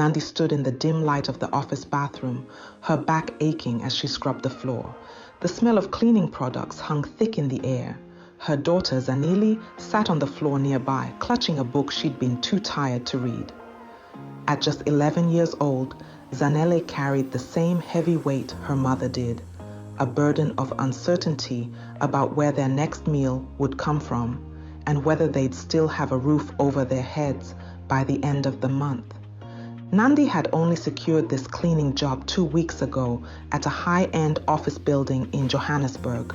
Nandi stood in the dim light of the office bathroom, her back aching as she scrubbed the floor. The smell of cleaning products hung thick in the air. Her daughter, Zanele, sat on the floor nearby, clutching a book she'd been too tired to read. At just 11 years old, Zanele carried the same heavy weight her mother did, a burden of uncertainty about where their next meal would come from and whether they'd still have a roof over their heads by the end of the month. Nandi had only secured this cleaning job 2 weeks ago at a high-end office building in Johannesburg.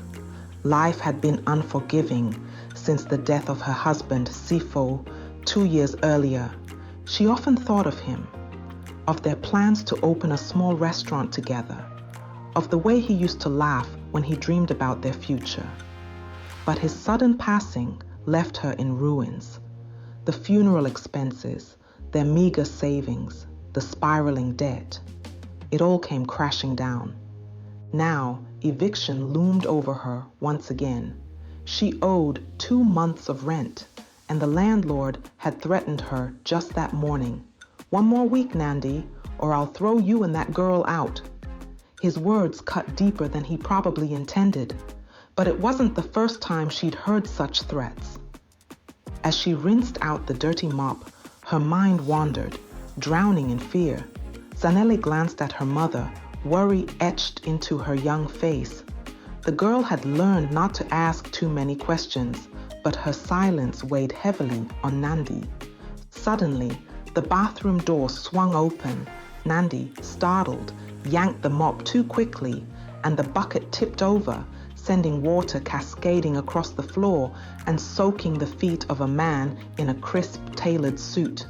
Life had been unforgiving since the death of her husband, Sifo, 2 years earlier. She often thought of him, of their plans to open a small restaurant together, of the way he used to laugh when he dreamed about their future. But his sudden passing left her in ruins. The funeral expenses, their meager savings, the spiraling debt. It all came crashing down. Now, eviction loomed over her once again. She owed 2 months of rent, and the landlord had threatened her just that morning. "One more week, Nandi, or I'll throw you and that girl out." His words cut deeper than he probably intended, but it wasn't the first time she'd heard such threats. As she rinsed out the dirty mop, her mind wandered, drowning in fear. Zanele glanced at her mother, worry etched into her young face. The girl had learned not to ask too many questions, but her silence weighed heavily on Nandi. Suddenly, the bathroom door swung open. Nandi, startled, yanked the mop too quickly, and the bucket tipped over, sending water cascading across the floor and soaking the feet of a man in a crisp, tailored suit.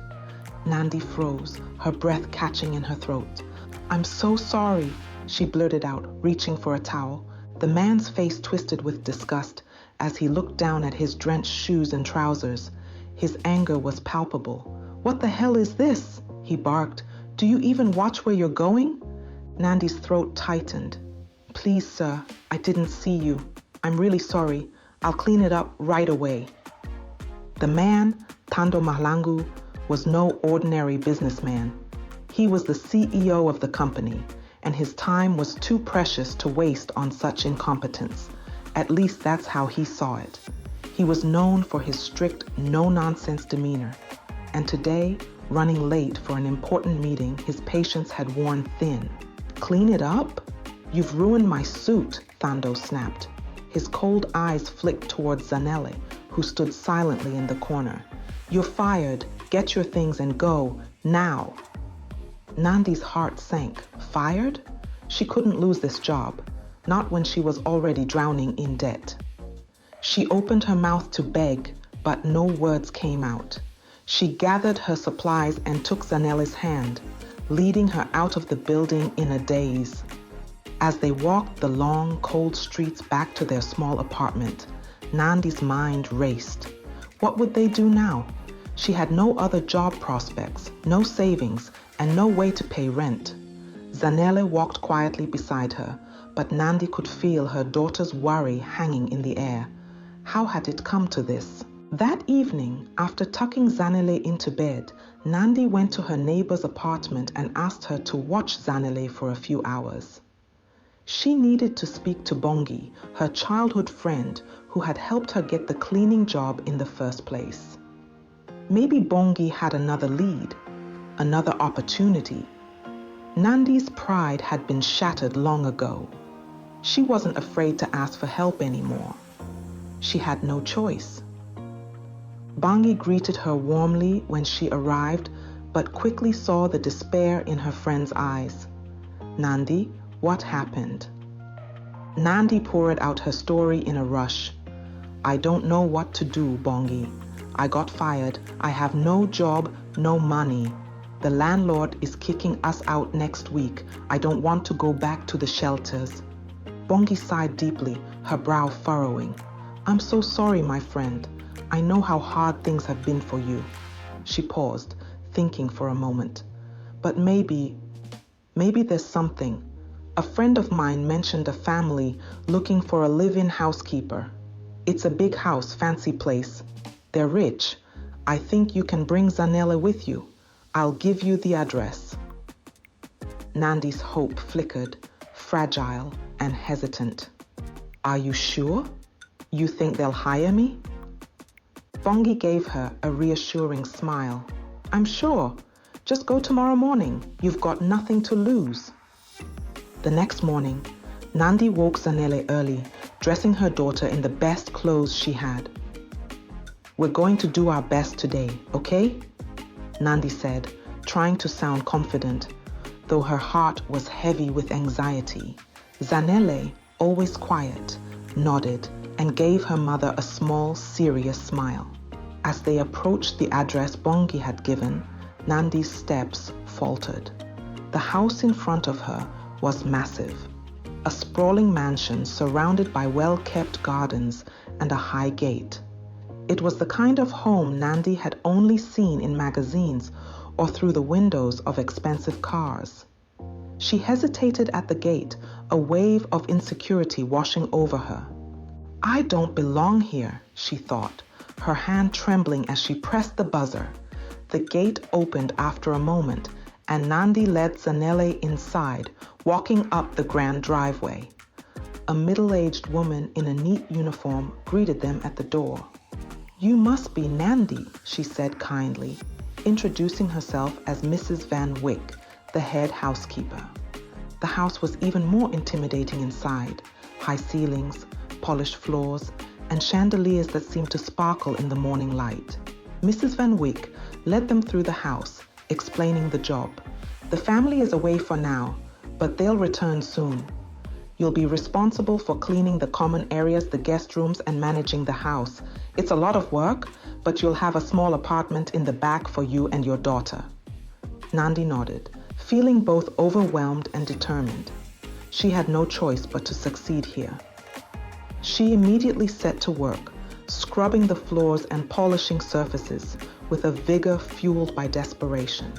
Nandi froze, her breath catching in her throat. "I'm so sorry," she blurted out, reaching for a towel. The man's face twisted with disgust as he looked down at his drenched shoes and trousers. His anger was palpable. "What the hell is this?" he barked. "Do you even watch where you're going?" Nandi's throat tightened. "Please, sir, I didn't see you. I'm really sorry. I'll clean it up right away." The man, Thando Mahlangu, was no ordinary businessman. He was the CEO of the company, and his time was too precious to waste on such incompetence. At least that's how he saw it. He was known for his strict, no-nonsense demeanor, and today, running late for an important meeting his patience had worn thin. "Clean it up? You've ruined my suit," Thando snapped. His cold eyes flicked towards Zanele, who stood silently in the corner. "You're fired. Get your things and go, now." Nandi's heart sank. Fired? She couldn't lose this job, not when she was already drowning in debt. She opened her mouth to beg, but no words came out. She gathered her supplies and took Zanele's hand, leading her out of the building in a daze. As they walked the long, cold streets back to their small apartment, Nandi's mind raced. What would they do now? She had no other job prospects, no savings, and no way to pay rent. Zanele walked quietly beside her, but Nandi could feel her daughter's worry hanging in the air. How had it come to this? That evening, after tucking Zanele into bed, Nandi went to her neighbor's apartment and asked her to watch Zanele for a few hours. She needed to speak to Bongi, her childhood friend, who had helped her get the cleaning job in the first place. Maybe Bongi had another lead, another opportunity. Nandi's pride had been shattered long ago. She wasn't afraid to ask for help anymore. She had no choice. Bongi greeted her warmly when she arrived, but quickly saw the despair in her friend's eyes. "Nandi, what happened?" Nandi poured out her story in a rush. "I don't know what to do, Bongi. I got fired. I have no job, no money. The landlord is kicking us out next week. I don't want to go back to the shelters." Bongi sighed deeply, her brow furrowing. "I'm so sorry, my friend. I know how hard things have been for you." She paused, thinking for a moment. "But maybe there's something. A friend of mine mentioned a family looking for a live-in housekeeper. It's a big house, fancy place. They're rich. I think you can bring Zanele with you. I'll give you the address. Nandi's hope flickered, fragile and hesitant. Are you sure? You think they'll hire me? Bongi gave her a reassuring smile. I'm sure. Just go tomorrow morning. You've got nothing to lose. The next morning, Nandi woke Zanele early, dressing her daughter in the best clothes she had. We're going to do our best today, okay? Nandi said, trying to sound confident, though her heart was heavy with anxiety. Zanele, always quiet, nodded and gave her mother a small, serious smile. As they approached the address Bongi had given, Nandi's steps faltered. The house in front of her was massive, a sprawling mansion surrounded by well-kept gardens and a high gate. It was the kind of home Nandi had only seen in magazines or through the windows of expensive cars. She hesitated at the gate, a wave of insecurity washing over her. I don't belong here, she thought, her hand trembling as she pressed the buzzer. The gate opened after a moment, and Nandi led Zanele inside, walking up the grand driveway. A middle-aged woman in a neat uniform greeted them at the door. You must be Nandi, she said kindly, introducing herself as Mrs. Van Wyck, the head housekeeper. The house was even more intimidating inside, high ceilings, polished floors, and chandeliers that seemed to sparkle in the morning light. Mrs. Van Wyck led them through the house, explaining the job. The family is away for now, but they'll return soon. You'll be responsible for cleaning the common areas, the guest rooms, and managing the house. It's a lot of work, but you'll have a small apartment in the back for you and your daughter. Nandi nodded, feeling both overwhelmed and determined. She had no choice but to succeed here. She immediately set to work, scrubbing the floors and polishing surfaces with a vigor fueled by desperation.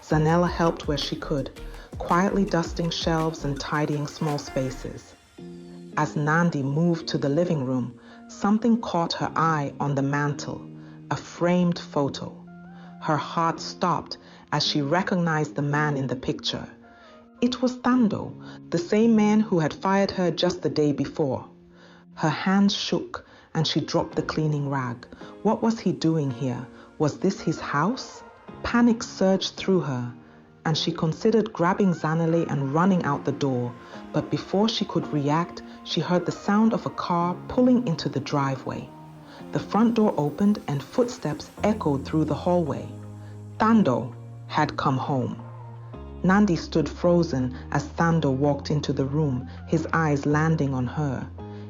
Zanele helped where she could, quietly dusting shelves and tidying small spaces. As Nandi moved to the living room, something caught her eye on the mantel, a framed photo. Her heart stopped as she recognized the man in the picture. It was Thando, the same man who had fired her just the day before. Her hands shook and she dropped the cleaning rag. What was he doing here? Was this his house? Panic surged through her, and she considered grabbing Zanele and running out the door, but before she could react, she heard the sound of a car pulling into the driveway. The front door opened and footsteps echoed through the hallway. Thando had come home. Nandi stood frozen as Thando walked into the room, his eyes landing on her.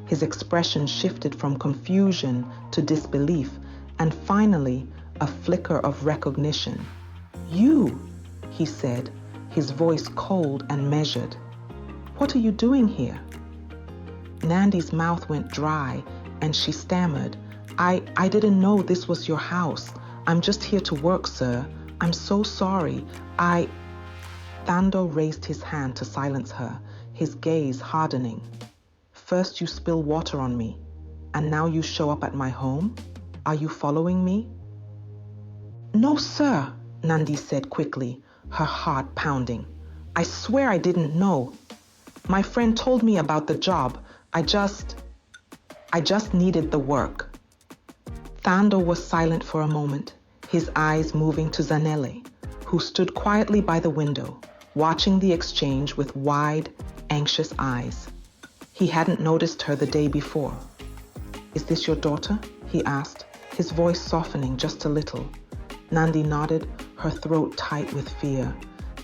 His expression shifted from confusion to disbelief, and finally, a flicker of recognition. You, he said, his voice cold and measured. What are you doing here? Nandi's mouth went dry, and she stammered, I didn't know this was your house. I'm just here to work, sir. I'm so sorry. Thando raised his hand to silence her, his gaze hardening. First you spill water on me, and now you show up at my home? Are you following me? No, sir, Nandi said quickly, her heart pounding. I swear I didn't know. My friend told me about the job. I just needed the work. Thando was silent for a moment, his eyes moving to Zanele, who stood quietly by the window, watching the exchange with wide, anxious eyes. He hadn't noticed her the day before. Is this your daughter? He asked, his voice softening just a little. Nandi nodded, her throat tight with fear.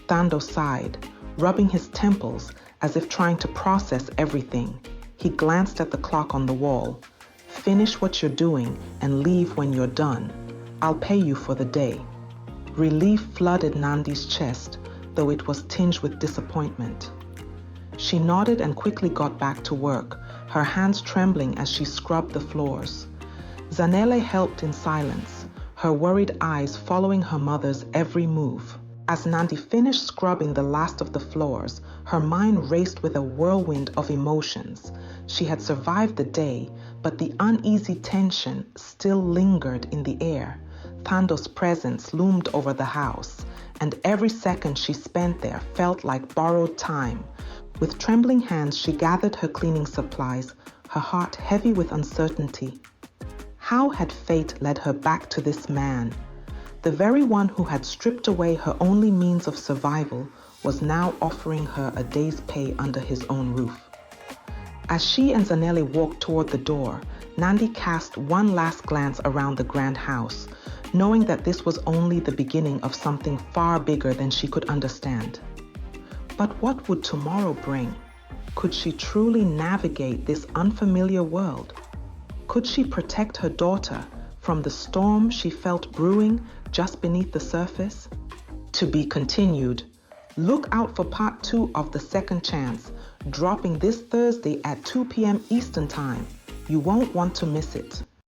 Thando sighed, rubbing his temples as if trying to process everything. He glanced at the clock on the wall. Finish what you're doing and leave when you're done. I'll pay you for the day. Relief flooded Nandi's chest, though it was tinged with disappointment. She nodded and quickly got back to work, her hands trembling as she scrubbed the floors. Zanele helped in silence, her worried eyes following her mother's every move. As Nandi finished scrubbing the last of the floors, her mind raced with a whirlwind of emotions. She had survived the day, but the uneasy tension still lingered in the air. Thando's presence loomed over the house, and every second she spent there felt like borrowed time. With trembling hands, she gathered her cleaning supplies, her heart heavy with uncertainty. How had fate led her back to this man? The very one who had stripped away her only means of survival was now offering her a day's pay under his own roof. As she and Zanele walked toward the door, Nandi cast one last glance around the grand house, knowing that this was only the beginning of something far bigger than she could understand. But what would tomorrow bring? Could she truly navigate this unfamiliar world? Could she protect her daughter from the storm she felt brewing just beneath the surface? To be continued. Look out for part 2 of The Second Chance, dropping this Thursday at 2 p.m. Eastern Time. You won't want to miss it.